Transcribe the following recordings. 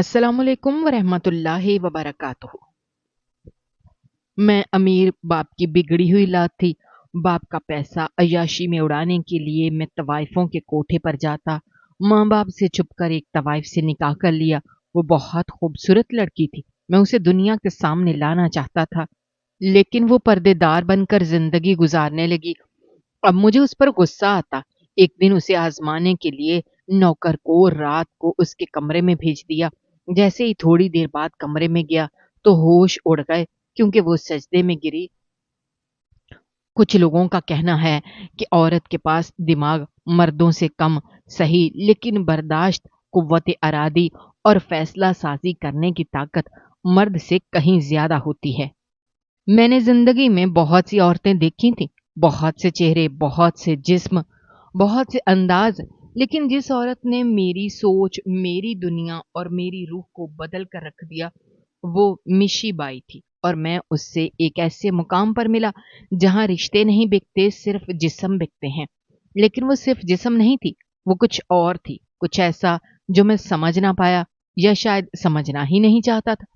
अस्सलाम वालेकुम वरहमतुल्लाहि वबरकातुहू। मैं अमीर बाप की बिगड़ी हुई लात थी। बाप का पैसा अय्याशी में उड़ाने के लिए मैं तवाइफों के कोठे पर जाता। माँ बाप से छुपकर एक तवाइफ से निकाह कर लिया। वो बहुत खूबसूरत लड़की थी। मैं उसे दुनिया के सामने लाना चाहता था, लेकिन वो पर्देदार बनकर जिंदगी गुजारने लगी। अब मुझे उस पर गुस्सा आता। एक दिन उसे आजमाने के लिए नौकर को रात को उसके कमरे में भेज दिया। जैसे ही थोड़ी देर बाद कमरे में गया तो होश उड़ गए, क्योंकि वो सजदे में गिरी। कुछ लोगों का कहना है कि औरत के पास दिमाग मर्दों से कम सही, लेकिन बर्दाश्त, कुव्वत अरादी और फैसला साजी करने की ताकत मर्द से कहीं ज्यादा होती है। मैंने जिंदगी में बहुत सी औरतें देखी थी, बहुत से चेहरे, बहुत से जिस्म, बहुत से अंदाज, लेकिन जिस औरत ने मेरी सोच, मेरी दुनिया और मेरी रूह को बदल कर रख दिया, वो मिशी बाई थी। और मैं उससे एक ऐसे मुकाम पर मिला जहां रिश्ते नहीं बिकते, सिर्फ जिस्म बिकते हैं। लेकिन वो सिर्फ जिस्म नहीं थी, वो कुछ और थी, कुछ ऐसा जो मैं समझ ना पाया, या शायद समझना ही नहीं चाहता था।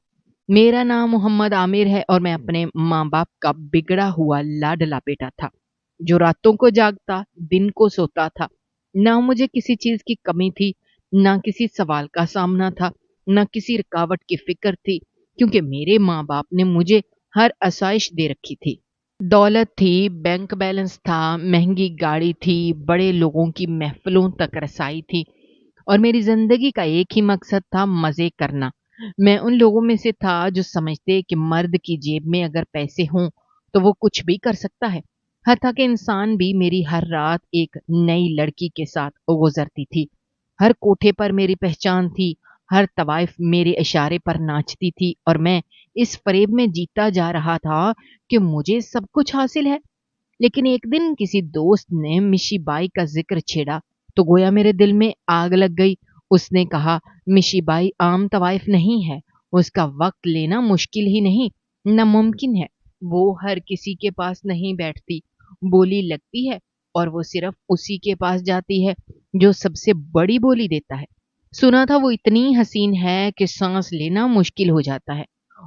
मेरा नाम मोहम्मद आमिर है और मैं अपने माँ बाप का बिगड़ा हुआ लाडला बेटा था, जो रातों को जागता, दिन को सोता था। ना मुझे किसी चीज की कमी थी, ना किसी सवाल का सामना था, ना किसी रुकावट की फिक्र थी, क्योंकि मेरे माँ बाप ने मुझे हर आसाइश दे रखी थी। दौलत थी, बैंक बैलेंस था, महंगी गाड़ी थी, बड़े लोगों की महफिलों तक रसाई थी, और मेरी जिंदगी का एक ही मकसद था, मजे करना। मैं उन लोगों में से था जो समझते कि मर्द की जेब में अगर पैसे हों तो वो कुछ भी कर सकता है। हत्ता कि इंसान भी। मेरी हर रात एक नई लड़की के साथ गुजरती थी। हर कोठे पर मेरी पहचान थी, हर तवाइफ मेरे इशारे पर नाचती थी, और मैं इस फरेब में जीता जा रहा था कि मुझे सब कुछ हासिल है। लेकिन एक दिन किसी दोस्त ने मिशी बाई का जिक्र छेड़ा तो गोया मेरे दिल में आग लग गई। उसने कहा, मिशी बाई आम तवाइफ नहीं है, उसका वक्त लेना मुश्किल ही नहीं, नामुमकिन है। वो हर किसी के पास नहीं बैठती, बोली लगती है, और वो सिर्फ उसी के पास जाती है जो सबसे बड़ी बोली देता है। सुना था वो इतनी हसीन है कि सांस लेना मुश्किल हो जाता है,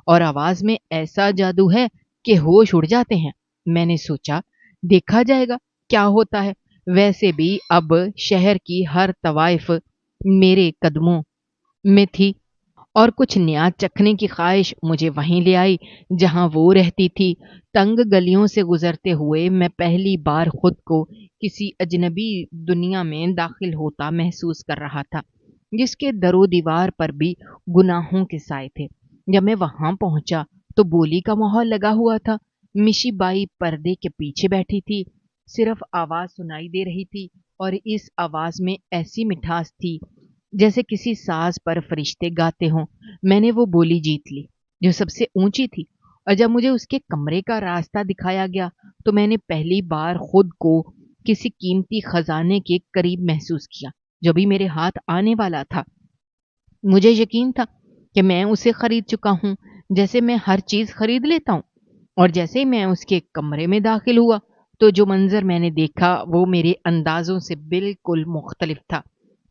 और आवाज में ऐसा जादू है कि होश उड़ जाते हैं। मैंने सोचा, देखा जाएगा क्या होता है। वैसे भी अब शहर की हर तवाइफ मेरे कदमों में थी, और कुछ नया चखने की ख्वाहिश मुझे वहीं ले आई जहां वो रहती थी। तंग गलियों से गुजरते हुए मैं पहली बार खुद को किसी अजनबी दुनिया में दाखिल होता महसूस कर रहा था, जिसके दरो दीवार पर भी गुनाहों के साए थे। जब मैं वहां पहुंचा तो बोली का माहौल लगा हुआ था। मिशी बाई पर्दे के पीछे बैठी थी, सिर्फ आवाज सुनाई दे रही थी, और इस आवाज में ऐसी मिठास थी जैसे किसी साज पर फरिश्ते गाते हों। मैंने वो बोली जीत ली, जो सबसे ऊंची थी, और जब मुझे उसके कमरे का रास्ता दिखाया गया तो मैंने पहली बार खुद को किसी कीमती खजाने के करीब महसूस किया, जो भी मेरे हाथ आने वाला था। मुझे यकीन था कि मैं उसे खरीद चुका हूं, जैसे मैं हर चीज खरीद लेता हूं। और जैसे ही मैं उसके कमरे में दाखिल हुआ तो जो मंजर मैंने देखा वो मेरे अंदाजों से बिल्कुल मुख्तलिफ था।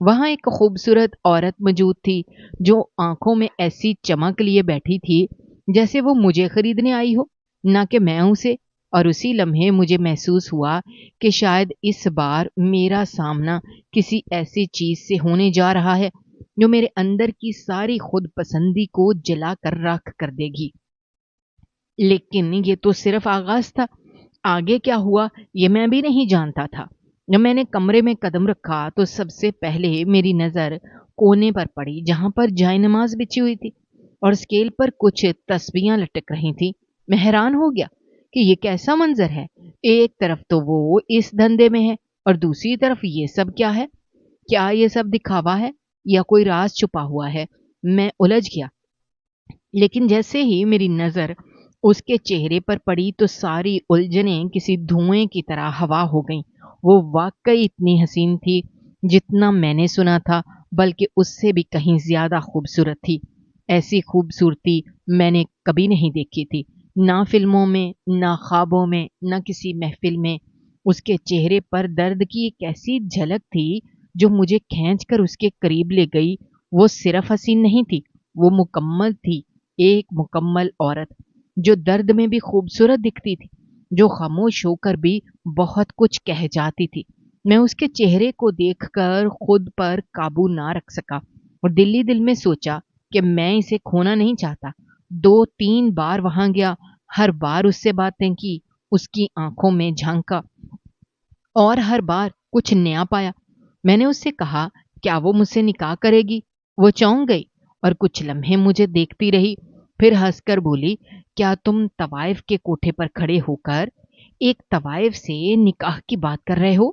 वहां एक खूबसूरत औरत मौजूद थी, जो आंखों में ऐसी चमक लिए बैठी थी जैसे वो मुझे खरीदने आई हो, ना कि मैं उसे। और उसी लम्हे मुझे महसूस हुआ कि शायद इस बार मेरा सामना किसी ऐसी चीज से होने जा रहा है जो मेरे अंदर की सारी खुद पसंदी को जला कर राख कर देगी। लेकिन ये तो सिर्फ आगाज था। आगे क्या हुआ ये मैं भी नहीं जानता था। जब मैंने कमरे में कदम रखा तो सबसे पहले मेरी नजर कोने पर पड़ी, जहां पर जायनमाज बिछी हुई थी और स्केल पर कुछ तस्बीहां लटक रही थी। मैं हैरान हो गया कि ये कैसा मंजर है। एक तरफ तो वो इस धंधे में है, और दूसरी तरफ ये सब क्या है। क्या ये सब दिखावा है या कोई राज छुपा हुआ है। मैं उलझ गया। लेकिन जैसे ही मेरी नजर उसके चेहरे पर पड़ी तो सारी उलझनें किसी धुएं की तरह हवा हो गईं। वो वाकई इतनी हसीन थी जितना मैंने सुना था, बल्कि उससे भी कहीं ज्यादा खूबसूरत थी। ऐसी खूबसूरती मैंने कभी नहीं देखी थी, ना फिल्मों में, ना ख्वाबों में, ना किसी महफिल में। उसके चेहरे पर दर्द की एक ऐसी झलक थी जो मुझे खींच कर उसके करीब ले गई। वो सिर्फ हसीन नहीं थी, وہ مکمل تھی، ایک مکمل عورت جو درد میں بھی خوبصورت دکھتی تھی، جو خاموش ہو کر بھی بہت کچھ کہہ جاتی تھی۔ میں اس کے چہرے کو دیکھ کر خود پر قابو نہ رکھ سکا اور دل ہی دل میں سوچا کہ میں اسے کھونا نہیں چاہتا۔ 2-3 بار وہاں گیا، ہر بار اس سے باتیں کی، اس کی آنکھوں میں جھانکا اور ہر بار کچھ نیا پایا۔ میں نے اس سے کہا کیا وہ مجھ سے نکاح کرے گی؟ وہ چونک گئی اور کچھ لمحے مجھے دیکھتی رہی، پھر ہنس کر بولی کیا تم طوائف کے کوٹھے پر کھڑے ہو کر ایک طوائف سے نکاح کی بات کر رہے ہو؟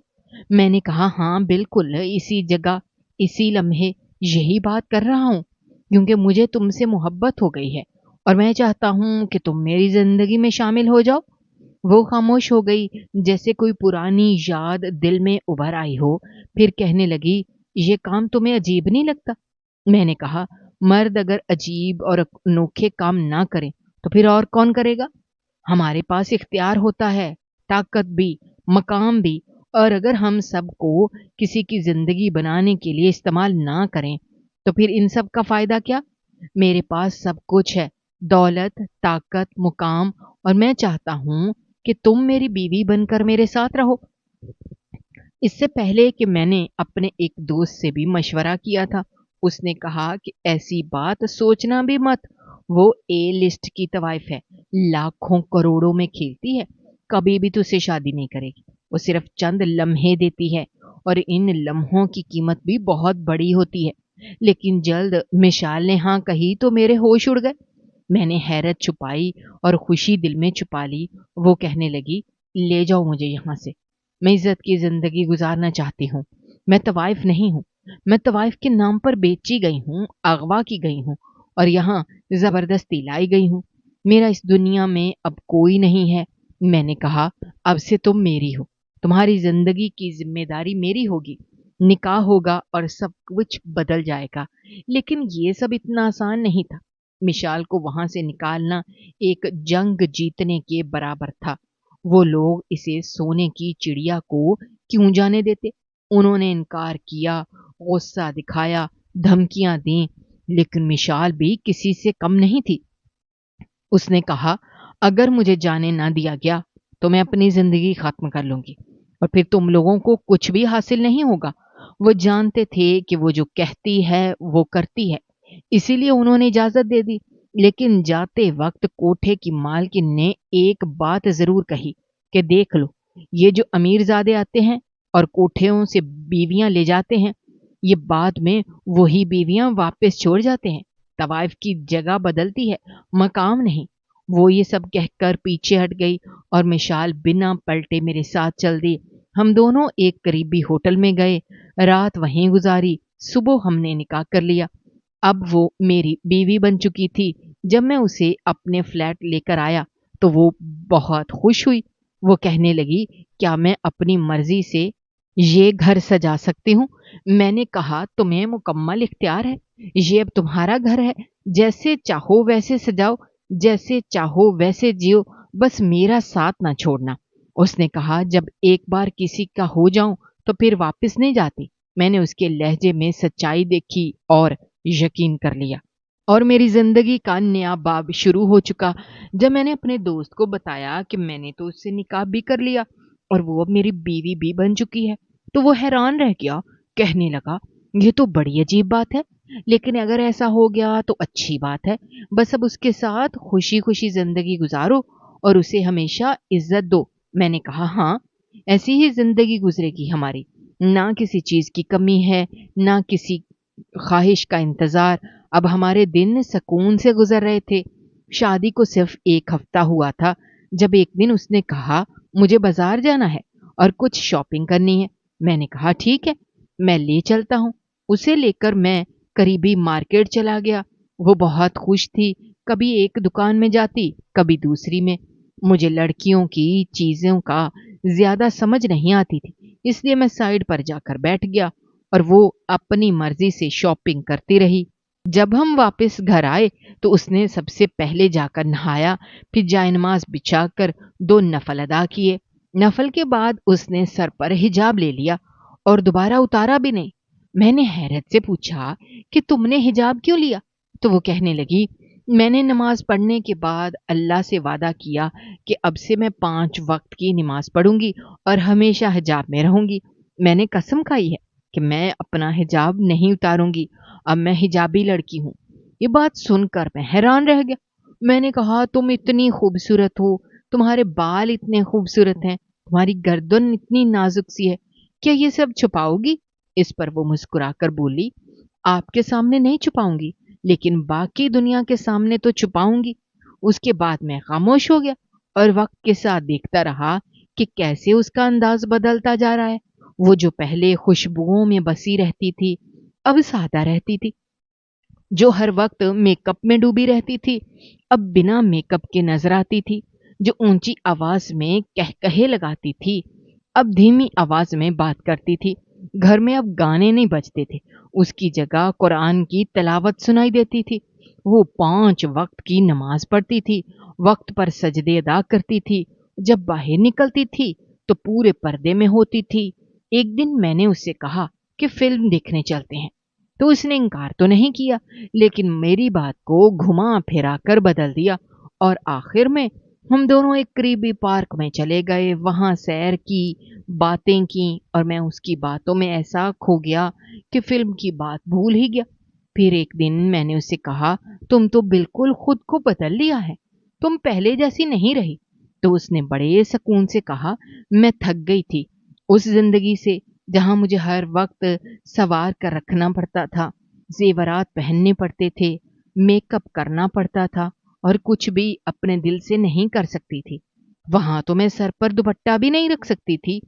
میں نے کہا ہاں بالکل، اسی جگہ اسی لمحے یہی بات کر رہا ہوں، کیونکہ مجھے تم سے محبت ہو گئی ہے اور میں چاہتا ہوں کہ تم میری زندگی میں شامل ہو جاؤ۔ وہ خاموش ہو گئی، جیسے کوئی پرانی یاد دل میں ابھر آئی ہو، پھر کہنے لگی یہ کام تمہیں عجیب نہیں لگتا؟ میں نے کہا مرد اگر عجیب اور انوکھے کام نہ کریں تو پھر اور کون کرے گا؟ ہمارے پاس اختیار ہوتا ہے، طاقت بھی، مقام بھی، اور اگر ہم سب کو کسی کی زندگی بنانے کے لیے استعمال نہ کریں تو پھر ان سب کا فائدہ کیا؟ میرے پاس سب کچھ ہے، دولت، طاقت، مقام، اور میں چاہتا ہوں کہ تم میری بیوی بن کر میرے ساتھ رہو۔ اس سے پہلے کہ میں نے اپنے ایک دوست سے بھی مشورہ کیا تھا، اس نے کہا کہ ایسی بات سوچنا بھی مت، وہ اے لسٹ کی طوائف ہے، لاکھوں کروڑوں میں کھیلتی ہے، کبھی بھی تجھ سے شادی نہیں کرے گی، وہ صرف چند لمحے دیتی ہے اور ان لمحوں کی قیمت بھی بہت بڑی ہوتی ہے۔ لیکن جلد مشال نے ہاں کہی تو میرے ہوش اڑ گئے۔ میں نے حیرت چھپائی اور خوشی دل میں چھپا لی۔ وہ کہنے لگی لے جاؤ مجھے یہاں سے، میں عزت کی زندگی گزارنا چاہتی ہوں، میں طوائف نہیں ہوں، میں طوائف کے نام پر بیچی گئی ہوں، اغوا کی گئی ہوں اور یہاں زبردستی لائی گئی ہوں، میرا اس دنیا میں اب کوئی نہیں ہے۔ میں نے کہا اب سے تم میری ہو، تمہاری زندگی کی ذمہ داری میری ہوگی، نکاح ہوگا اور سب کچھ بدل جائے گا۔ لیکن یہ سب اتنا آسان نہیں تھا۔ مشال کو وہاں سے نکالنا ایک جنگ جیتنے کے برابر تھا۔ وہ لوگ اسے سونے کی چڑیا کو کیوں جانے دیتے؟ انہوں نے انکار کیا، غصہ دکھایا، دھمکیاں دیں، لیکن مشال بھی کسی سے کم نہیں تھی۔ اس نے کہا اگر مجھے جانے نہ دیا گیا تو میں اپنی زندگی ختم کر لوں گی اور پھر تم لوگوں کو کچھ بھی حاصل نہیں ہوگا۔ وہ جانتے تھے کہ وہ جو کہتی ہے وہ کرتی ہے، اسی لیے انہوں نے اجازت دے دی۔ لیکن جاتے وقت کوٹھے کی مالکن نے ایک بات ضرور کہی کہ دیکھ لو، یہ جو امیر زادے آتے ہیں اور کوٹھیوں سے بیویاں لے جاتے ہیں، یہ بعد میں وہی بیویاں واپس چھوڑ جاتے ہیں۔ طوائف کی جگہ بدلتی ہے، مقام نہیں۔ وہ یہ سب کہہ کر پیچھے ہٹ گئی اور مشال بنا پلٹے میرے ساتھ چل دی۔ ہم دونوں ایک قریبی ہوٹل میں گئے، رات وہیں گزاری، صبح ہم نے نکاح کر لیا۔ اب وہ میری بیوی بن چکی تھی۔ جب میں اسے اپنے فلیٹ لے کر آیا تو وہ بہت خوش ہوئی۔ وہ کہنے لگی کیا میں اپنی مرضی سے یہ گھر سجا سکتی ہوں؟ میں نے کہا تمہیں مکمل اختیار ہے، یہ اب تمہارا گھر ہے، جیسے چاہو ویسے سجاؤ، جیسے چاہو ویسے جیو، بس میرا ساتھ نہ چھوڑنا۔ اس نے کہا جب ایک بار کسی کا ہو جاؤں تو پھر واپس نہیں جاتی۔ میں نے اس کے لہجے میں سچائی دیکھی اور یقین کر لیا، اور میری زندگی کا نیا باب شروع ہو چکا۔ جب میں نے اپنے دوست کو بتایا کہ میں نے تو اس سے نکاح بھی کر لیا اور وہ اب میری بیوی بھی بن چکی ہے تو وہ حیران رہ گیا، کہنے لگا یہ تو بڑی عجیب بات ہے، لیکن اگر ایسا ہو گیا تو اچھی بات ہے، بس اب اس کے ساتھ خوشی خوشی زندگی گزارو اور اسے ہمیشہ عزت دو۔ میں نے کہا ہاں، ایسی ہی زندگی گزرے گی ہماری، نہ کسی چیز کی کمی ہے، نہ کسی خواہش کا انتظار۔ اب ہمارے دن سکون سے گزر رہے تھے۔ شادی کو صرف 1 ہفتہ ہوا تھا جب ایک دن اس نے کہا مجھے بازار جانا ہے اور کچھ شاپنگ کرنی ہے۔ میں نے کہا ٹھیک ہے، میں لے چلتا ہوں۔ اسے لے کر میں قریبی مارکیٹ چلا گیا۔ وہ بہت خوش تھی، کبھی ایک دکان میں جاتی، کبھی دوسری میں۔ مجھے لڑکیوں کی چیزوں کا زیادہ سمجھ نہیں آتی تھی، اس لیے میں سائڈ پر جا کر بیٹھ گیا اور وہ اپنی مرضی سے شاپنگ کرتی رہی۔ جب ہم واپس گھر آئے تو اس نے سب سے پہلے جا کر نہایا، پھر جائے نماز بچھا کر 2 نفل ادا کیے۔ نفل کے بعد اس نے سر پر حجاب لے لیا اور دوبارہ اتارا بھی نہیں۔ میں نے حیرت سے پوچھا کہ تم نے حجاب کیوں لیا؟ تو وہ کہنے لگی، میں نے نماز پڑھنے کے بعد اللہ سے وعدہ کیا کہ اب سے میں 5 وقت کی نماز پڑھوں گی اور ہمیشہ حجاب میں رہوں گی۔ میں نے قسم کھائی ہے کہ میں اپنا حجاب نہیں اتاروں گی، اب میں حجابی لڑکی ہوں۔ یہ بات سن کر میں حیران رہ گیا۔ میں نے کہا، تم اتنی خوبصورت ہو، تمہارے بال اتنے خوبصورت ہیں، تمہاری گردن اتنی نازک سی ہے، کیا یہ سب چھپاؤ گی؟ اس پر وہ مسکرا کر بولی، آپ کے سامنے نہیں چھپاؤں گی، لیکن باقی دنیا کے سامنے تو چھپاؤں گی۔ اس کے بعد میں خاموش ہو گیا اور وقت کے ساتھ دیکھتا رہا کہ کیسے اس کا انداز بدلتا جا رہا ہے۔ وہ جو پہلے خوشبوؤں میں بسی رہتی تھی، اب سادہ رہتی تھی۔ جو ہر وقت میک اپ میں ڈوبی رہتی تھی، اب بنا میک اپ کے نظر آتی تھی۔ جو اونچی آواز میں کہے لگاتی تھی، اب دھیمی آواز میں بات کرتی تھی۔ گھر میں اب گانے نہیں بجتے تھے، اس کی جگہ قرآن کی تلاوت سنائی دیتی تھی۔ وہ 5 وقت کی نماز پڑھتی تھی، وقت پر سجدے ادا کرتی تھی۔ جب باہر نکلتی تھی تو پورے پردے میں ہوتی تھی۔ ایک دن میں نے اس سے کہا کہ فلم دیکھنے چلتے ہیں، تو اس نے انکار تو نہیں کیا، لیکن میری بات کو گھما پھرا کر بدل دیا، اور آخر میں ہم دونوں ایک قریبی پارک میں چلے گئے، وہاں سیر کی، باتیں کی، اور میں اس کی باتوں میں ایسا کھو گیا کہ فلم کی بات بھول ہی گیا۔ پھر ایک دن میں نے اس سے کہا، تم تو بالکل خود کو بدل لیا ہے، تم پہلے جیسی نہیں رہی۔ تو اس نے بڑے سکون سے کہا، میں تھک گئی تھی اس زندگی سے جہاں مجھے ہر وقت سوار کر رکھنا پڑتا تھا، زیورات پہننے پڑتے تھے، میک اپ کرنا پڑتا تھا، اور کچھ بھی اپنے دل سے نہیں کر سکتی تھی۔ وہاں تو میں سر پر دوپٹہ بھی نہیں رکھ سکتی تھی،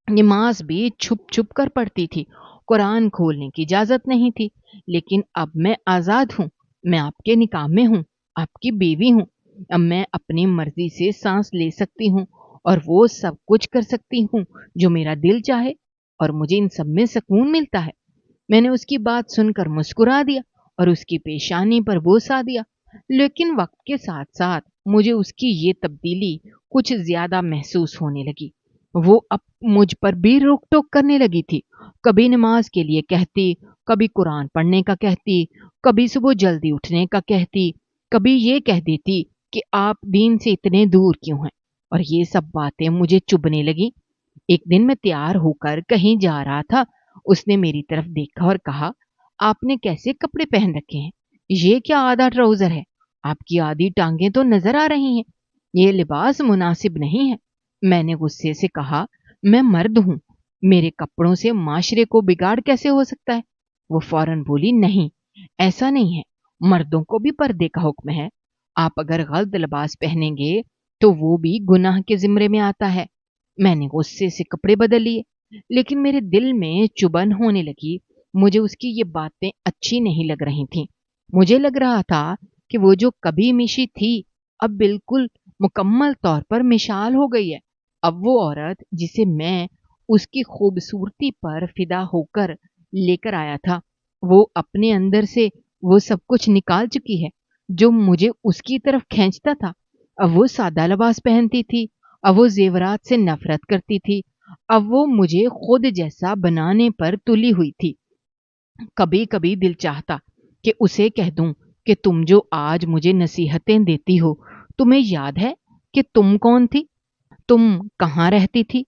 نماز بھی چھپ چھپ کر پڑھتی تھی، قرآن کھولنے کی اجازت نہیں تھی۔ لیکن اب میں آزاد ہوں، میں آپ کے نکاح میں ہوں، آپ کی بیوی ہوں۔ اب میں اپنی مرضی سے سانس لے سکتی ہوں اور وہ سب کچھ کر سکتی ہوں جو میرا دل چاہے، اور مجھے ان سب میں سکون ملتا ہے۔ میں نے اس کی بات سن کر مسکرا دیا اور اس کی پیشانی پر بوسہ دیا، لیکن وقت کے ساتھ ساتھ مجھے اس کی یہ تبدیلی کچھ زیادہ محسوس ہونے لگی۔ وہ اب مجھ پر بھی روک ٹوک کرنے لگی تھی، کبھی نماز کے لیے کہتی، کبھی قرآن پڑھنے کا کہتی، کبھی صبح جلدی اٹھنے کا کہتی، کبھی یہ کہہ دیتی کہ آپ دین سے اتنے دور کیوں ہیں، اور یہ سب باتیں مجھے چبھنے لگیں۔ ایک دن میں تیار ہو کر کہیں جا رہا تھا، اس نے میری طرف دیکھا اور کہا، آپ نے کیسے کپڑے پہن رکھے ہیں؟ یہ کیا آدھا ٹراؤزر ہے؟ آپ کی آدھی ٹانگیں تو نظر آ رہی ہیں، یہ لباس مناسب نہیں ہے۔ میں نے غصے سے کہا، میں مرد ہوں، میرے کپڑوں سے معاشرے کو بگاڑ کیسے ہو سکتا ہے؟ وہ فوراً بولی، نہیں، ایسا نہیں ہے، مردوں کو بھی پردے کا حکم ہے، آپ اگر غلط لباس پہنیں گے تو وہ بھی گناہ کے زمرے میں آتا ہے۔ میں نے غصے سے کپڑے بدل لیے، لیکن میرے دل میں چبھن ہونے لگی، مجھے اس کی یہ باتیں اچھی نہیں لگ رہی تھیں۔ مجھے لگ رہا تھا کہ وہ جو کبھی میشی تھی، اب بالکل مکمل طور پر مشال ہو گئی ہے۔ اب وہ عورت جسے میں اس کی خوبصورتی پر فدا ہو کر لے کر آیا تھا، وہ اپنے اندر سے وہ سب کچھ نکال چکی ہے جو مجھے اس کی طرف کھینچتا تھا۔ اب وہ سادہ لباس پہنتی تھی، اب وہ زیورات سے نفرت کرتی تھی، اب وہ مجھے خود جیسا بنانے پر تلی ہوئی تھی۔ کبھی کبھی دل چاہتا کہ اسے کہہ دوں کہ تم جو آج مجھے نصیحتیں دیتی ہو، تمہیں یاد ہے کہ تم کون تھی؟ تم کہاں رہتی تھی؟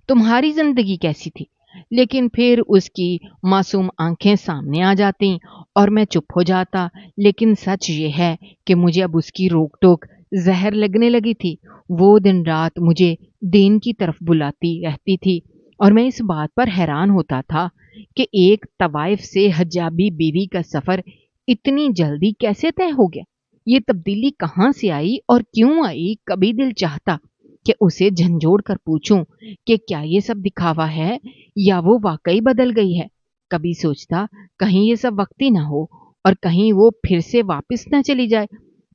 تمہاری زندگی کیسی تھی؟ لیکن پھر اس کی معصوم آنکھیں سامنے آ جاتی اور میں چپ ہو جاتا۔ لیکن سچ یہ ہے کہ مجھے اب اس کی روک ٹوک زہر لگنے لگی تھی۔ وہ دن رات مجھے دین کی طرف بلاتی رہتی تھی، اور میں اس بات پر حیران ہوتا تھا کہ ایک طوائف سے حجابی بیوی کا سفر اتنی جلدی کیسے طے ہو گیا؟ یہ تبدیلی کہاں سے آئی اور کیوں آئی؟ کبھی دل چاہتا کہ اسے جھنجھوڑ کر پوچھوں کہ کیا یہ سب دکھاوا ہے یا وہ واقعی بدل گئی ہے۔ کبھی سوچتا کہیں یہ سب وقتی نہ ہو اور کہیں وہ پھر سے واپس نہ چلی جائے،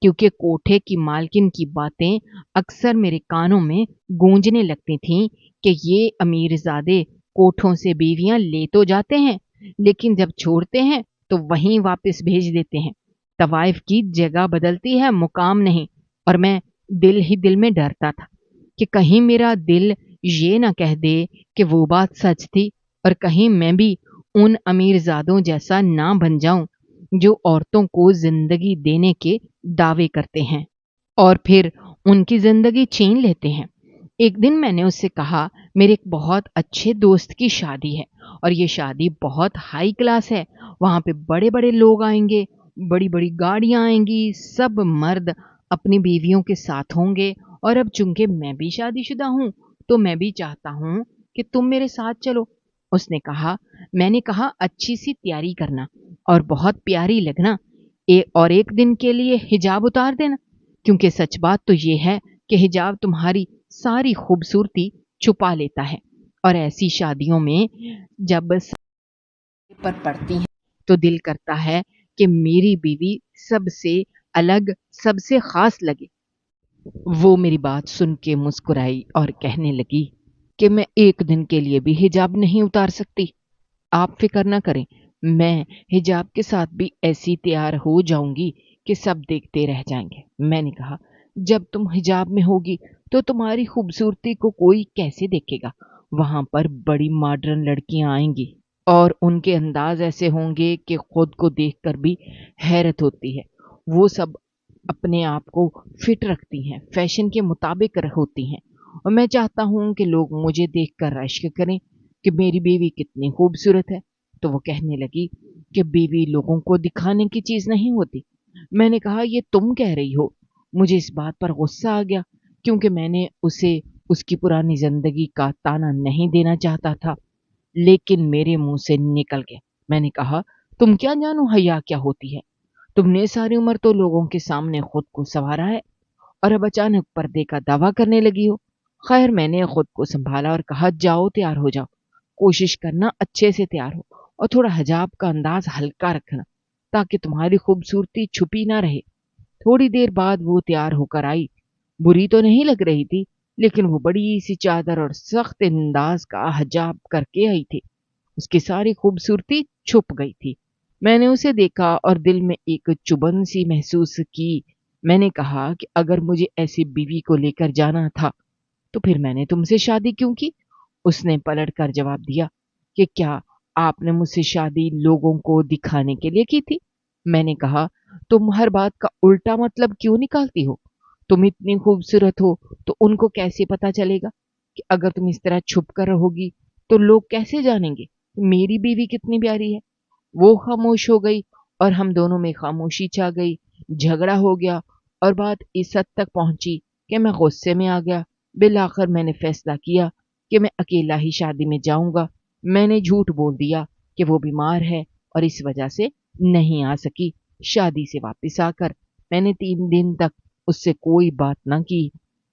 کیونکہ کوٹھے کی مالکن کی باتیں اکثر میرے کانوں میں گونجنے لگتی تھیں کہ یہ امیر زادے کوٹھوں سے بیویاں لے تو جاتے ہیں، لیکن جب چھوڑتے ہیں تو وہیں واپس بھیج دیتے ہیں۔ طوائف کی جگہ بدلتی ہے، مقام نہیں، اور میں دل ہی دل میں ڈرتا تھا کہ کہیں میرا دل یہ نہ کہہ دے کہ وہ بات سچ تھی، اور کہیں میں بھی ان امیر زادوں جیسا نہ بن جاؤں जो औरतों को जिंदगी देने के दावे करते हैं और फिर उनकी जिंदगी छीन लेते हैं। एक दिन मैंने उससे कहा, मेरे एक बहुत अच्छे दोस्त की शादी है और ये शादी बहुत हाई क्लास है। वहां पे बड़े बड़े लोग आएंगे, बड़ी बड़ी गाड़ियां आएंगी, सब मर्द अपनी बीवियों के साथ होंगे। और अब चूंकि मैं भी शादीशुदा हूं तो मैं भी चाहता हूं कि तुम मेरे साथ चलो। उसने कहा, मैंने कहा अच्छी सी तैयारी करना और बहुत प्यारी लगना, और एक दिन के लिए हिजाब उतार देना, क्योंकि सच बात तो ये है कि हिजाब तुम्हारी सारी खूबसूरती छुपा लेता है। और ऐसी शादियों में जब पर पड़ती हैं तो दिल करता है कि मेरी बीवी सबसे अलग, सबसे खास लगे। वो मेरी बात सुन के मुस्कुराई और कहने लगी कि मैं एक दिन के लिए भी हिजाब नहीं उतार सकती। आप फिक्र ना करें, मैं हिजाब के साथ भी ऐसी तैयार हो जाऊंगी कि सब देखते रह जाएंगे। मैंने कहा, जब तुम हिजाब में होगी तो तुम्हारी खूबसूरती को कोई कैसे देखेगा? वहां पर बड़ी मॉडर्न लड़कियां आएंगी और उनके अंदाज ऐसे होंगे कि खुद को देखकर भी हैरत होती है। वो सब अपने आप को फिट रखती हैं, फैशन के मुताबिक होती हैं, और मैं चाहता हूं कि लोग मुझे देखकर रश्क करें कि मेरी बीवी कितनी खूबसूरत है। तो वो कहने लगी कि बीवी लोगों को दिखाने की चीज नहीं होती। मैंने कहा, ये तुम कह रही हो। मुझे इस बात पर गुस्सा आ गया क्योंकि मैंने उसे उसकी पुरानी जिंदगी का ताना नहीं देना चाहता था, लेकिन मेरे मुंह से निकल गया। मैंने कहा, तुम क्या जानो हया क्या होती है? तुमने सारी उम्र तो लोगों के सामने खुद को संवारा है और अब अचानक पर्दे का दावा करने लगी हो। खैर, मैंने खुद को संभाला और कहा, जाओ तैयार हो जाओ। कोशिश करना अच्छे से तैयार हो और थोड़ा हिजाब का अंदाज हल्का रखना ताकि तुम्हारी खूबसूरती छुपी ना रहे। थोड़ी देर बाद वो तैयार होकर आई। बुरी तो नहीं लग रही थी, लेकिन वो बड़ी सी चादर और सख्त अंदाज का हिजाब करके आई थी। उसकी सारी खूबसूरती छुप गई थी। मैंने उसे देखा और दिल में एक चुभन सी महसूस की। मैंने कहा कि अगर मुझे ऐसी बीवी को लेकर जाना था तो फिर मैंने तुमसे शादी क्यों की? उसने पलट कर जवाब दिया कि क्या आपने मुझसे शादी लोगों को दिखाने के लिए की थी? मैंने कहा, तुम हर बात का उल्टा मतलब क्यों निकालती हो? तुम इतनी खूबसूरत हो तो उनको कैसे पता चलेगा कि अगर तुम इस तरह छुप कर रहोगी तो लोग कैसे जानेंगे मेरी बीवी कितनी प्यारी है? वो खामोश हो गई और हम दोनों में खामोशी छा गई। झगड़ा हो गया और बात इस हद तक पहुंची कि मैं गुस्से में आ गया। बिलाखिर मैंने फैसला किया कि मैं अकेला ही शादी में जाऊंगा। मैंने झूठ बोल दिया कि वो बीमार है और इस वजह से नहीं आ सकी। शादी से वापस आकर मैंने 3 दिन तक उससे कोई बात ना की।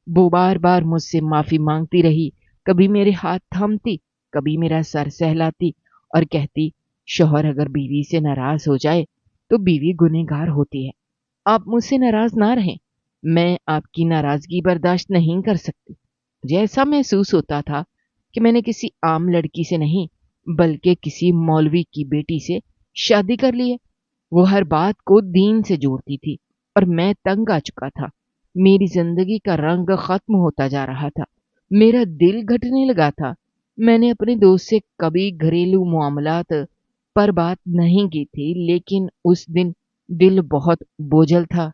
वो बार बार मुझसे माफी मांगती रही, कभी मेरे हाथ थामती, कभी मेरा सर सहलाती और कहती, शौहर अगर बीवी से नाराज हो जाए तो बीवी गुनहगार होती है। आप मुझसे नाराज ना रहें, मैं आपकी नाराजगी बर्दाश्त नहीं कर सकती। मुझे ऐसा महसूस होता था कि मैंने किसी आम लड़की से नहीं बल्कि किसी मौलवी की बेटी से शादी कर ली है। वो हर बात को दीन से जोड़ती थी और मैं तंग आ चुका था। मेरी जिंदगी का रंग खत्म होता जा रहा था, मेरा दिल घटने लगा था। मैंने अपने दोस्त से कभी घरेलू मामलात पर बात नहीं की थी, लेकिन उस दिन दिल बहुत बोझल था,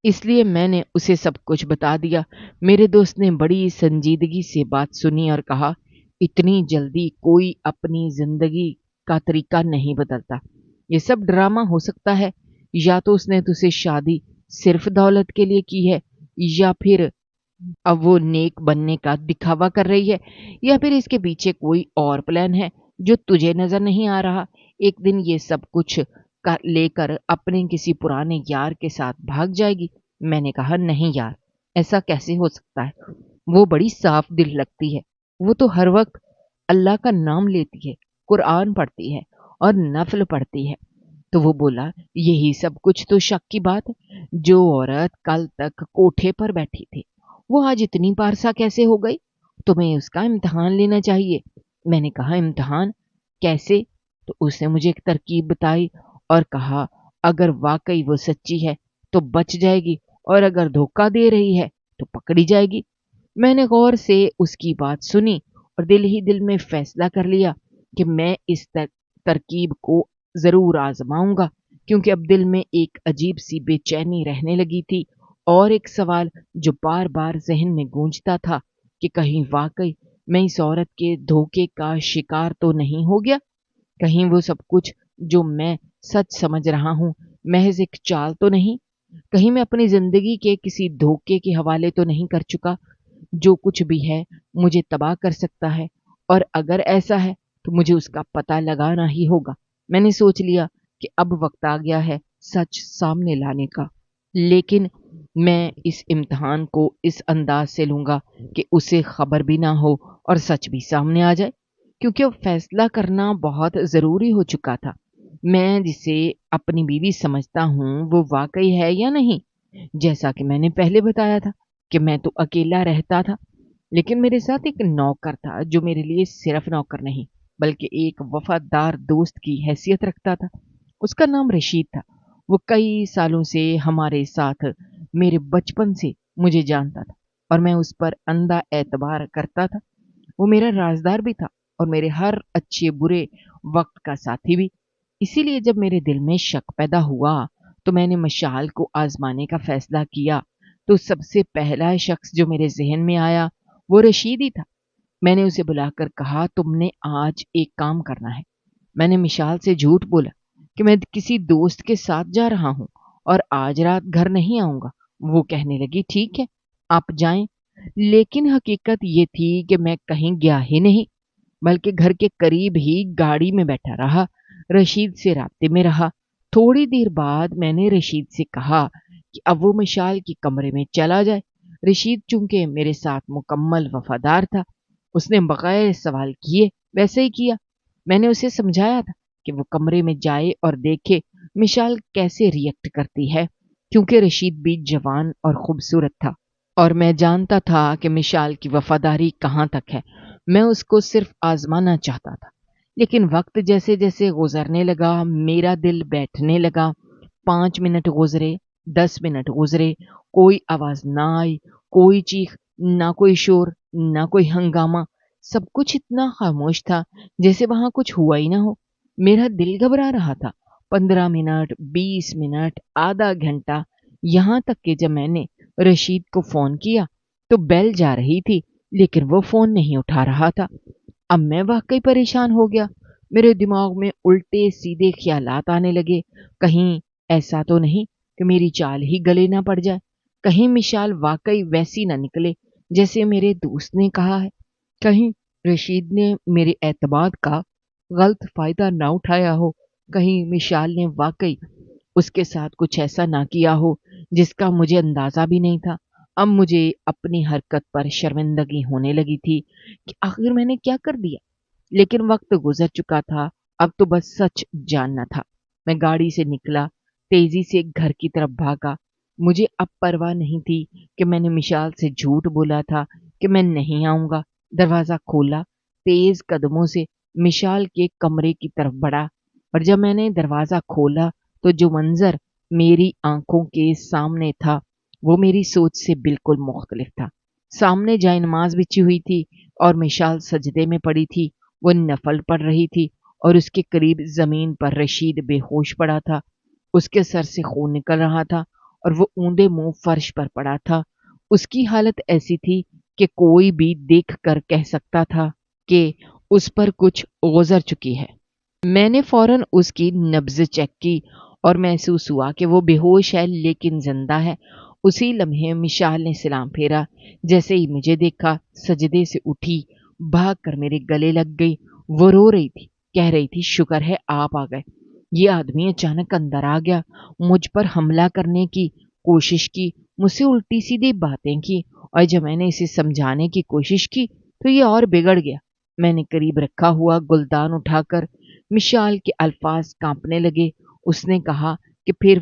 इसलिए मैंने उसे सब कुछ बता दिया। मेरे दोस्त ने बड़ी संजीदगी से बात सुनी और कहा, इतनी जल्दी कोई अपनी जिंदगी का तरीका नहीं बदलता। ये सब ड्रामा हो सकता है, या तो उसने तुझसे शादी सिर्फ दौलत के लिए की है, या फिर अब वो नेक बनने का दिखावा कर रही है, या फिर इसके पीछे कोई और प्लान है जो तुझे नजर नहीं आ रहा। एक दिन ये सब कुछ लेकर अपने किसी पुराने यार के साथ भाग जाएगी। मैंने कहा, नहीं यार, ऐसा कैसे हो सकता है? वो बड़ी साफ दिल लगती है। वो तो हर वक्त अल्लाह का नाम लेती है, कुरान पढ़ती है और नफल पढ़ती है। तो वो बोला, यही सब कुछ तो शक की बात है। जो औरत कल तक कोठे पर बैठी थी वो आज इतनी पारसा कैसे हो गई? तुम्हें उसका इम्तिहान लेना चाहिए। मैंने कहा, इम्तिहान कैसे? तो उसने मुझे एक तरकीब बताई और कहा, अगर वाकई वो सच्ची है तो बच जाएगी और अगर धोखा दे रही है तो पकड़ी जाएगी। मैंने गौर से उसकी बात सुनी और दिल ही दिल में फैसला कर लिया कि मैं इस तरकीब को जरूर आजमाऊंगा, کیونکہ اب دل میں ایک عجیب سی بے چینی رہنے لگی تھی، اور ایک سوال جو بار بار ذہن میں گونجتا تھا کہ کہیں واقعی میں اس عورت کے دھوکے کا شکار تو نہیں ہو گیا، کہیں وہ سب کچھ جو میں سچ سمجھ رہا ہوں محض ایک چال تو نہیں، کہیں میں اپنی زندگی کے کسی دھوکے کے حوالے تو نہیں کر چکا جو کچھ بھی ہے مجھے تباہ کر سکتا ہے، اور اگر ایسا ہے تو مجھے اس کا پتہ لگانا ہی ہوگا۔ میں نے سوچ لیا کہ اب وقت آ گیا ہے سچ سامنے لانے کا، لیکن میں اس امتحان کو اس انداز سے لوں گا کہ اسے خبر بھی نہ ہو اور سچ بھی سامنے آ جائے، کیونکہ اب فیصلہ کرنا بہت ضروری ہو چکا تھا۔ میں جسے اپنی بیوی سمجھتا ہوں وہ واقعی ہے یا نہیں؟ جیسا کہ میں نے پہلے بتایا تھا کہ میں تو اکیلا رہتا تھا، لیکن میرے ساتھ ایک نوکر تھا جو میرے لیے صرف نوکر نہیں بلکہ ایک وفادار دوست کی حیثیت رکھتا تھا۔ اس کا نام رشید تھا۔ وہ کئی سالوں سے ہمارے ساتھ، میرے بچپن سے مجھے جانتا تھا اور میں اس پر اندھا اعتبار کرتا تھا۔ وہ میرا رازدار بھی تھا اور میرے ہر اچھے برے وقت کا ساتھی بھی۔ اسی لیے جب میرے دل میں شک پیدا ہوا تو میں نے مشال کو آزمانے کا فیصلہ کیا، تو سب سے پہلا شخص جو میرے ذہن میں آیا وہ رشید ہی تھا۔ میں نے اسے بلا کر کہا، تم نے آج ایک کام کرنا ہے۔ میں نے مشال سے جھوٹ بولا کہ میں کسی دوست کے ساتھ جا رہا ہوں اور آج رات گھر نہیں آؤں گا۔ وہ کہنے لگی، ٹھیک ہے آپ جائیں، لیکن حقیقت یہ تھی کہ میں کہیں گیا ہی نہیں بلکہ گھر کے قریب ہی گاڑی میں بیٹھا رہا، رشید سے رابطے میں رہا۔ تھوڑی دیر بعد میں نے رشید سے کہا کہ اب وہ مشال کی کمرے میں چلا جائے۔ رشید چونکہ میرے ساتھ مکمل وفادار تھا، اس نے بغیر سوال کیے ویسے ہی کیا۔ میں نے اسے سمجھایا تھا کہ وہ کمرے میں جائے اور دیکھے مشال کیسے ریئیکٹ کرتی ہے، کیونکہ رشید بھی جوان اور خوبصورت تھا اور میں جانتا تھا کہ مشال کی وفاداری کہاں تک ہے۔ میں اس کو صرف آزمانا چاہتا تھا، لیکن وقت جیسے جیسے گزرنے لگا میرا دل بیٹھنے لگا۔ 5 منٹ گزرے، 10 منٹ گزرے، کوئی آواز نہ آئی، کوئی چیخ، نہ کوئی شور، نہ کوئی ہنگامہ، سب کچھ اتنا خاموش تھا جیسے وہاں کچھ ہوا ہی نہ ہو۔ میرا دل گھبرا رہا تھا۔ 15 منٹ، 20 منٹ، آدھا گھنٹہ، یہاں تک کہ جب میں نے رشید کو فون کیا تو بیل جا رہی تھی لیکن وہ فون نہیں اٹھا رہا تھا۔ اب میں واقعی پریشان ہو گیا۔ میرے دماغ میں الٹے سیدھے خیالات آنے لگے۔ کہیں ایسا تو نہیں کہ میری چال ہی گلے نہ پڑ جائے، کہیں مشال واقعی ویسی نہ نکلے جیسے میرے دوست نے کہا ہے، کہیں رشید نے میرے اعتماد کا غلط فائدہ نہ اٹھایا ہو، کہیں مشال نے واقعی اس کے ساتھ کچھ ایسا نہ کیا ہو جس کا مجھے اندازہ بھی نہیں تھا۔ اب مجھے اپنی حرکت پر شرمندگی ہونے لگی تھی کہ آخر میں نے کیا کر دیا، لیکن وقت گزر چکا تھا، اب تو بس سچ جاننا تھا۔ میں گاڑی سے نکلا، تیزی سے گھر کی طرف بھاگا۔ مجھے اب پرواہ نہیں تھی کہ میں نے مشال سے جھوٹ بولا تھا کہ میں نہیں آؤں گا۔ دروازہ کھولا، تیز قدموں سے مشال کے کمرے کی طرف بڑھا، اور جب میں نے دروازہ کھولا تو جو منظر میری آنکھوں کے سامنے تھا وہ میری سوچ سے بالکل مختلف تھا۔ سامنے جائے نماز بچھی ہوئی تھی اور مشال سجدے میں پڑی تھی، وہ نفل پڑھ رہی تھی، اور اس کے قریب زمین پر رشید بے ہوش پڑا تھا۔ اس کے سر سے خون نکل رہا تھا اور وہ اونڈے منہ فرش پر پڑا تھا۔ اس کی حالت ایسی تھی کہ کوئی بھی دیکھ کر کہہ سکتا تھا کہ اس پر کچھ گزر چکی ہے۔ میں نے فوراً اس کی نبض چیک کی اور محسوس ہوا کہ وہ بے ہوش ہے لیکن زندہ ہے۔ اسی لمحے مشال نے سلام پھیرا۔ جیسے ہی مجھے دیکھا سجدے سے اٹھی، بھاگ کر میرے گلے لگ گئی۔ وہ رو رہی تھی، کہہ رہی تھی، شکر ہے آپ آ گئے۔ یہ آدمی اچانک اندر آ گیا، مجھ پر حملہ کرنے کی کوشش کی، مجھ سے الٹی سیدھی باتیں کی، اور جب میں نے اسے سمجھانے کی کوشش کی تو یہ اور بگڑ گیا۔ میں نے قریب رکھا ہوا گلدان اٹھا کر مشال کے الفاظ کانپنے لگے۔ اس نے کہا کہ پھر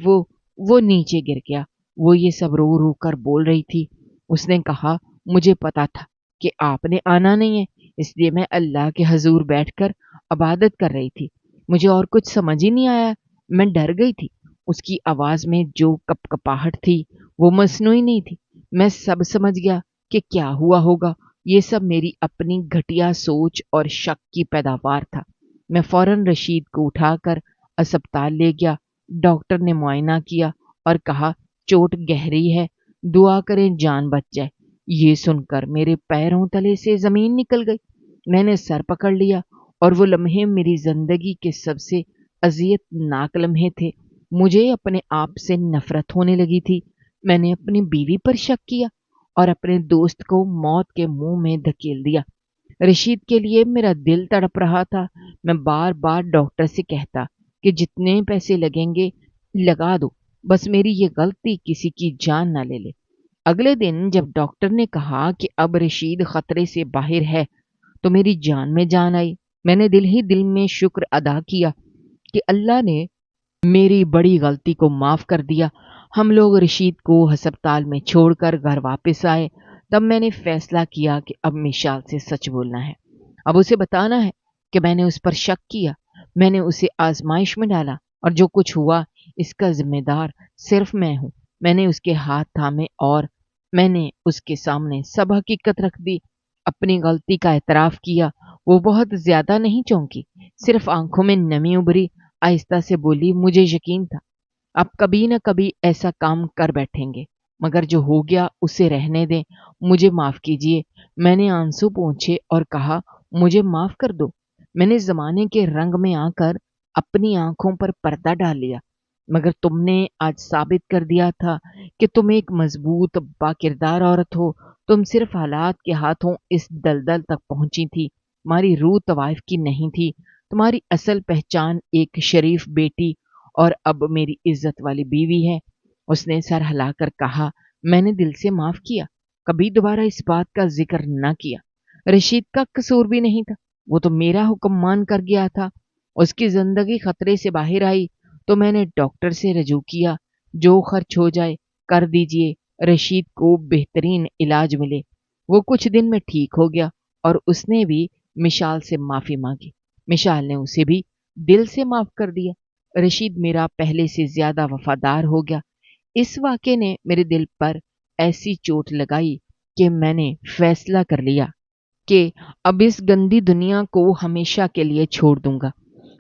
وہ نیچے گر گیا۔ وہ یہ سب رو رو کر بول رہی تھی۔ اس نے کہا، مجھے پتا تھا کہ آپ نے آنا نہیں ہے، اس لیے میں اللہ کے حضور بیٹھ کر عبادت کر رہی تھی۔ مجھے اور کچھ سمجھ ہی نہیں آیا، میں ڈر گئی تھی۔ اس کی آواز میں جو کپ کپاہٹ تھی وہ مصنوعی نہیں تھی۔ میں سب سمجھ گیا کہ کیا ہوا ہوگا۔ یہ سب میری اپنی گھٹیا سوچ اور شک کی پیداوار تھا۔ میں فوراً رشید کو اٹھا کر اسپتال لے گیا डॉक्टर ने मुआयना किया और कहा चोट गहरी है, दुआ करें जान बच जाए। ये सुनकर मेरे पैरों तले से जमीन निकल गई। मैंने सर पकड़ लिया और वो लम्हे मेरी जिंदगी के सबसे अजियतनाक लम्हे थे। मुझे अपने आप से नफरत होने लगी थी। मैंने अपनी बीवी पर शक किया और अपने दोस्त को मौत के मुंह में धकेल दिया। रशीद के लिए मेरा दिल तड़प रहा था। मैं बार बार डॉक्टर से कहता कि जितने पैसे लगेंगे लगा दो, बस मेरी ये गलती किसी की जान ना ले ले। अगले दिन जब डॉक्टर ने कहा कि अब रशीद खतरे से बाहर है तो मेरी जान में जान आई। मैंने दिल ही दिल में शुक्र अदा किया कि अल्लाह ने मेरी बड़ी गलती को माफ कर दिया। हम लोग रशीद को अस्पताल में छोड़कर घर वापस आए। तब मैंने फैसला किया कि अब मिशाल से सच बोलना है। अब उसे बताना है कि मैंने उस पर शक किया, मैंने उसे आजमाइश में डाला और जो कुछ हुआ इसका जिम्मेदार सिर्फ मैं हूँ। मैंने उसके हाथ थामे और मैंने उसके सामने सब हकीकत रख दी। अपनी गलती का एतराफ किया। वो बहुत ज्यादा नहीं चौंकी, सिर्फ आंखों में नमी उभरी। आहिस्ता से बोली, मुझे यकीन था आप कभी न कभी ऐसा काम कर बैठेंगे, मगर जो हो गया उसे रहने दें, मुझे माफ कीजिए। मैंने आंसू पोंछे और कहा, मुझे माफ कर दो। मैंने जमाने के रंग में आकर अपनी आंखों पर पर्दा डाल लिया, मगर तुमने आज साबित कर दिया था कि तुम एक मजबूत बाकिरदार औरत हो। तुम सिर्फ हालात के हाथों इस दलदल तक पहुंची थी। तुम्हारी रूह तवाइफ की नहीं थी। तुम्हारी असल पहचान एक शरीफ बेटी और अब मेरी इज्जत वाली बीवी है। उसने सर हिलाकर कहा, मैंने दिल से माफ किया, कभी दोबारा इस बात का जिक्र न किया। रशीद का कसूर भी नहीं था, वो तो मेरा हुक्म मान कर गया था। उसकी जिंदगी खतरे से बाहर आई तो मैंने डॉक्टर से रजू किया, जो खर्च हो जाए कर दीजिए, रशीद को बेहतरीन इलाज मिले। वो कुछ दिन में ठीक हो गया और उसने भी मिशाल से माफी मांगी। मिशाल ने उसे भी दिल से माफ कर दिया। रशीद मेरा पहले से ज्यादा वफादार हो गया। इस वाक़े ने मेरे दिल पर ऐसी चोट लगाई कि मैंने फैसला कर लिया कि अब इस गंदी दुनिया को हमेशा के लिए छोड़ दूंगा।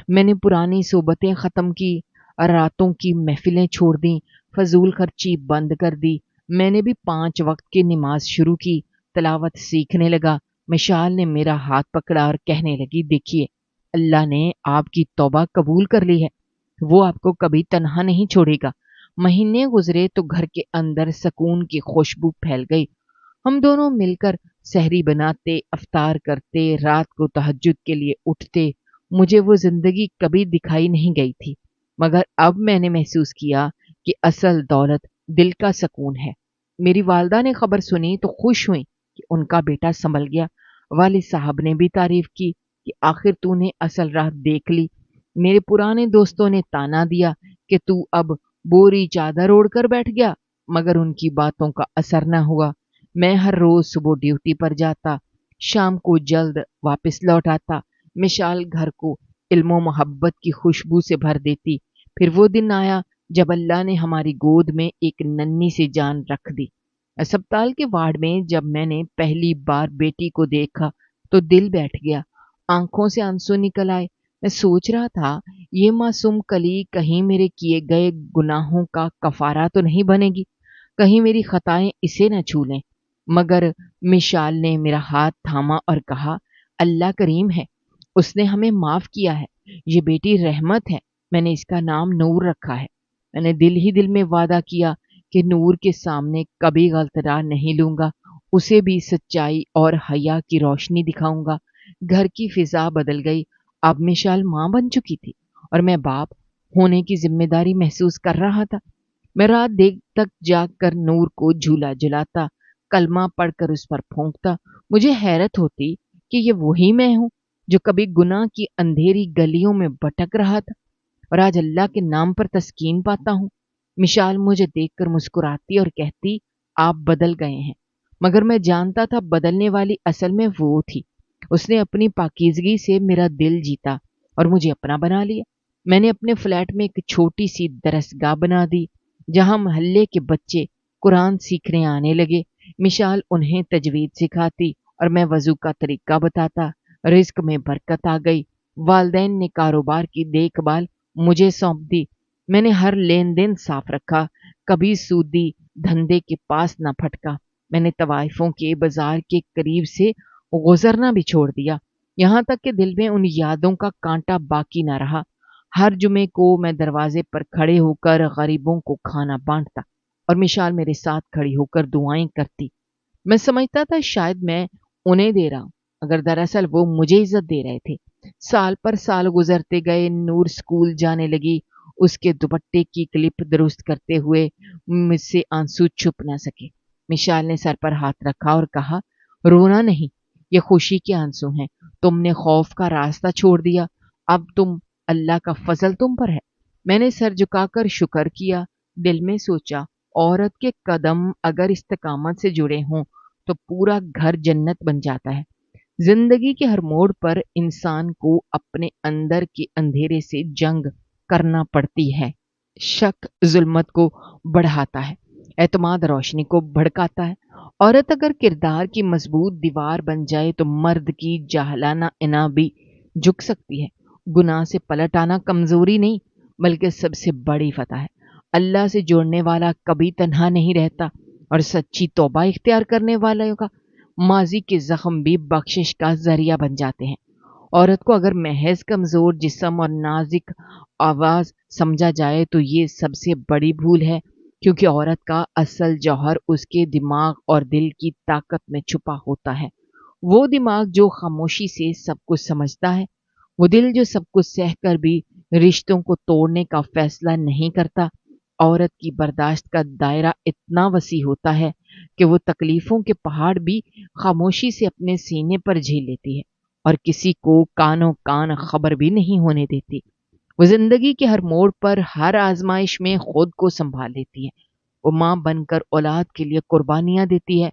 मैंने पुरानी सोबतें ख़त्म की, रातों की महफिलें छोड़ दी, फजूल खर्ची बंद कर दी। मैंने भी 5 वक्त की नमाज शुरू की, तिलावत सीखने लगा। मिशाल ने मेरा हाथ पकड़ा और कहने लगी, देखिए अल्लाह ने आपकी तौबा कबूल कर ली है, वो आपको कभी तन्हा नहीं छोड़ेगा। महीने गुजरे तो घर के अंदर सुकून की खुशबू फैल गई। हम दोनों मिलकर सहरी बनाते, अफ्तार करते, रात को तहज्जुद के लिए उठते। मुझे वो जिंदगी कभी दिखाई नहीं गई थी, मगर अब मैंने महसूस किया कि असल दौलत दिल का सुकून है। मेरी वालदा ने खबर सुनी तो खुश हुई कि उनका बेटा संभल गया। वालिद साहब ने भी तारीफ की कि आखिर तूने असल राह देख ली। मेरे पुराने दोस्तों ने ताना दिया कि तू अब बोरी चादर ओढ़कर बैठ गया, मगर उनकी बातों का असर न हुआ। मैं हर रोज सुबह ड्यूटी पर जाता, शाम को जल्द वापस लौट आता। मिशाल घर को इल्मो मोहब्बत की खुशबू से भर देती। फिर वो दिन आया जब अल्लाह ने हमारी गोद में एक नन्ही सी जान रख दी। अस्पताल के वार्ड में जब मैंने पहली बार बेटी को देखा तो दिल बैठ गया, आंखों से आंसू निकल आए। मैं सोच रहा था, ये मासूम कली कहीं मेरे किए गए गुनाहों का कफारा तो नहीं बनेगी, कहीं मेरी खताएं इसे न छू लें। मगर मिशाल ने मेरा हाथ थामा और कहा, अल्लाह करीम है, उसने हमें माफ किया है। ये बेटी रहमत है, मैंने इसका नाम नूर रखा है। मैंने दिल ही दिल में वादा किया कि नूर के सामने कभी गलत राह नहीं लूंगा, उसे भी सच्चाई और हया की रोशनी दिखाऊंगा। घर की फिजा बदल गई। अब मिशाल मां बन चुकी थी और मैं बाप होने की जिम्मेदारी महसूस कर रहा था। मैं रात देर तक जाग कर नूर को झूला झुलाता, कलमा पढ़कर उस पर फूंकता। मुझे हैरत होती कि ये वही मैं हूं जो कभी गुनाह की अंधेरी गलियों में भटक रहा था और आज अल्लाह के नाम पर तस्कीन पाता हूँ। मिशाल मुझे देखकर मुस्कुराती और कहती, आप बदल गए हैं। मगर मैं जानता था बदलने वाली असल में वो थी। उसने अपनी पाकीज़गी से मेरा दिल जीता और मुझे अपना बना लिया। मैंने अपने फ्लैट में एक छोटी सी दरसगाह बना दी, जहां मोहल्ले के बच्चे कुरान सीखने आने लगे। मिशाल उन्हें तजवीद सिखाती और मैं वजू का तरीका बताता। रिज्क में बरकत आ गई। वालदैन ने कारोबार की देखभाल मुझे सौंप दी। मैंने हर लेन देन साफ रखा, कभी सूदी धंधे के पास न फटका। मैंने तवाइफों के बाजार के करीब से गुजरना भी छोड़ दिया, यहाँ तक कि दिल में उन यादों का कांटा बाकी न रहा। हर जुमे को मैं दरवाजे पर खड़े होकर गरीबों को खाना बांटता और मिशाल मेरे साथ खड़ी होकर दुआएं करती। मैं समझता था शायद मैं उन्हें दे रहा हूं, मगर दरअसल वो मुझे इज्जत दे रहे थे। साल पर साल गुजरते गए, नूर स्कूल जाने लगी। उसके दुपट्टे की क्लिप दुरुस्त करते हुए मुझसे आंसू छुप न सके। मिशाल ने सर पर हाथ रखा और कहा, रोना नहीं, ये खुशी के आंसू हैं। तुमने खौफ का रास्ता छोड़ दिया, अब तुम अल्लाह का फजल तुम पर है। मैंने सर झुकाकर शुक्र किया, दिल में सोचा, औरत के कदम अगर इस्तिकामत से जुड़े हों तो पूरा घर जन्नत बन जाता है। जिंदगी के हर मोड़ पर इंसान को अपने अंदर के अंधेरे से जंग करना पड़ती है। शक जुल्मत को बढ़ाता है, एतमाद रोशनी को भड़काता है। औरत अगर किरदार की मजबूत दीवार बन जाए तो मर्द की जाहलाना इना भी झुक सकती है। गुनाह से पलट आना कमजोरी नहीं, बल्कि सबसे बड़ी फतह है। अल्लाह से जुड़ने वाला कभी तन्हा नहीं रहता, और सच्ची तौबा इख्तियार करने वालों का माजी के जख्म भी बख्शिश का जरिया बन जाते हैं। औरत को अगर महज कमजोर जिस्म और नाजुक आवाज समझा जाए तो ये सबसे बड़ी भूल है, क्योंकि औरत का असल जौहर उसके दिमाग और दिल की ताकत में छुपा होता है। वो दिमाग जो खामोशी से सब कुछ समझता है, वो दिल जो सब कुछ सहकर भी रिश्तों को तोड़ने का फैसला नहीं करता। औरत की बर्दाश्त का दायरा इतना वसी होता है कि वो तकलीफों के पहाड़ भी खामोशी से अपने सीने पर झेल लेती है और किसी को कानों कान खबर भी नहीं होने देती। वो जिंदगी के हर मोड़ पर, हर आजमाइश में खुद को संभाल लेती है। वो माँ बनकर औलाद के लिए कुर्बानियां देती है,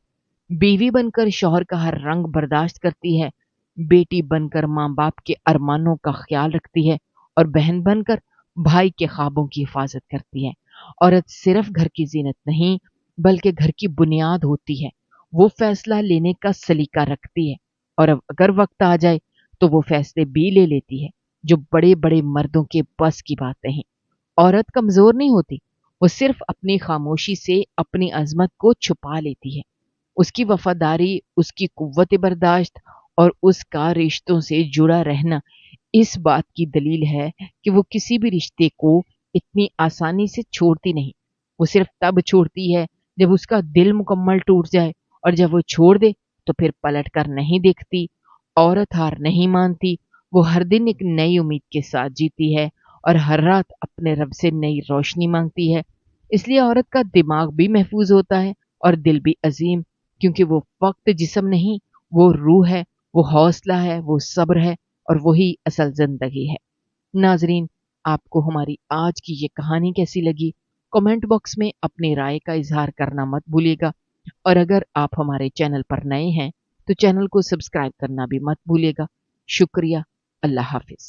बीवी बनकर शौहर का हर रंग बर्दाश्त करती है, बेटी बनकर माँ बाप के अरमानों का ख्याल रखती है, और बहन बनकर भाई के ख्वाबों की हिफाजत करती है। औरत सिर्फ घर की जीनत नहीं, बल्कि घर की बुनियाद होती है। वो फैसला लेने का सलीका रखती है, और अब अगर वक्त आ जाए तो वो फैसले भी ले लेती है, जो बड़े बड़े मर्दों के बस की बात नहीं। औरत कमजोर नहीं होती, वो सिर्फ अपनी खामोशी से अपनी अजमत को छुपा लेती है। उसकी वफादारी, उसकी कुव्वत बर्दाश्त और उसका रिश्तों से जुड़ा रहना इस बात की दलील है कि वो किसी भी रिश्ते को इतनी आसानी से छोड़ती नहीं। वो सिर्फ तब छोड़ती है जब उसका दिल मुकम्मल टूट जाए, और जब वो छोड़ दे तो फिर पलट कर नहीं देखती। औरत हार नहीं मानती, वो हर दिन एक नई उम्मीद के साथ जीती है और हर रात अपने रब से नई रोशनी मांगती है। इसलिए औरत का दिमाग भी महफूज होता है और दिल भी अजीम, क्योंकि वो फक्त जिस्म नहीं, वो रूह है, वो हौसला है, वो सब्र है, और वही असल जिंदगी है। नाजरीन, आपको हमारी आज की ये कहानी कैसी लगी? कमेंट बॉक्स में अपनी राय का इजहार करना मत भूलिएगा, और अगर आप हमारे चैनल पर नए हैं तो चैनल को सब्सक्राइब करना भी मत भूलिएगा। शुक्रिया। अल्लाह हाफिज।